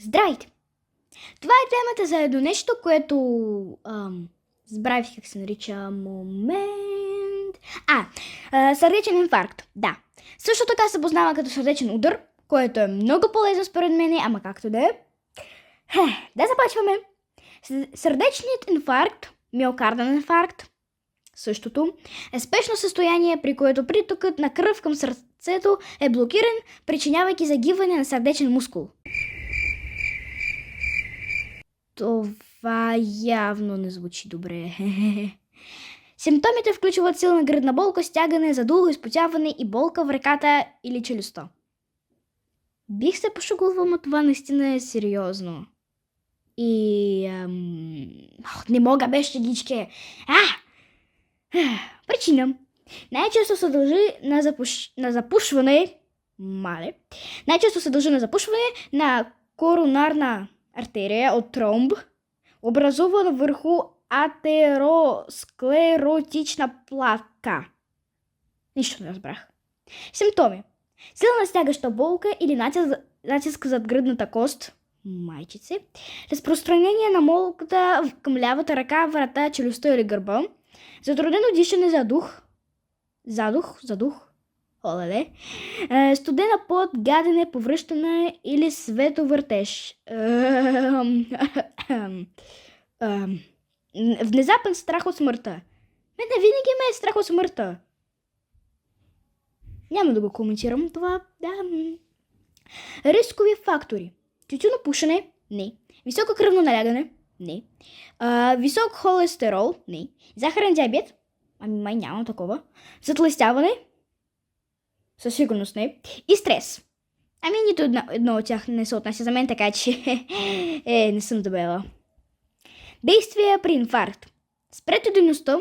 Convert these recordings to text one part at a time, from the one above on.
Здравейте! Това е темата за едно нещо, което... забравих как се нарича. Момент... сърдечен инфаркт. Да. Също така се познава като сърдечен удар, което е много полезно според мен, ама както да е. Да започваме. Сърдечният инфаркт, миокарден инфаркт, същото, е спешно състояние, при което притокът на кръв към сърцето е блокиран, причинявайки загиване на сърдечен мускул. Това явно не звучи добре. Симптомите включват силна гръдна болка, стягане, задуло, изпотяване и болка в ръката или челюстта. Бих се пошугувала, но това наистина е сериозно. И... не мога без шегички. Причина. Най-често се дължи на запушване. Най-често се дължи на запушване на коронарна артерия от тромб, образуван върху атеросклеротична плака. Нищо не разбрах. Симптоми. Силна стягаща болка или натиск зад гръдната кост. Майчице. Разпространение на болката към лявата ръка, врата, челюстта или гърба. Затруднено дишане, задух. Олеле. Студена пот, гадене, повръщане или световъртеж. Внезапен страх от смъртта. Мене винаги ме е страх от смъртта. Няма да го коментирам това. Да. Рискови фактори. Тютюнопушене? Не. Високо кръвно налягане? Не. Висок холестерол? Не. Захарен диабет? Май няма такова. Затлъстяване? Със сигурност не. И стрес. Нито едно от тях не се отнася за мен, така че не съм дебела. Действия при инфаркт. Спрете дейността,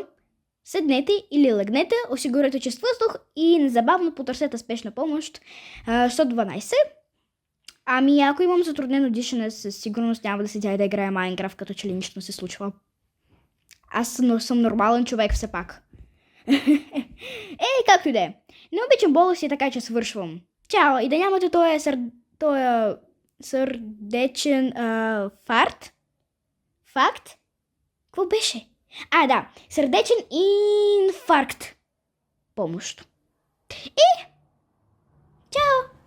седнете или легнете, осигурете чист въздух и незабавно потърсете спешна помощ. 112. Ако имам затруднено дишане, със сигурност няма да седя и да играя Майнкрафт, като че ли нищо не се случва. Аз съм нормален човек все пак. Както и да е. Не обичам болести, така че свършвам. Чао, и да нямате този сърдечен факт. Какво беше? Да, сърдечен инфаркт. Помощ. Чао!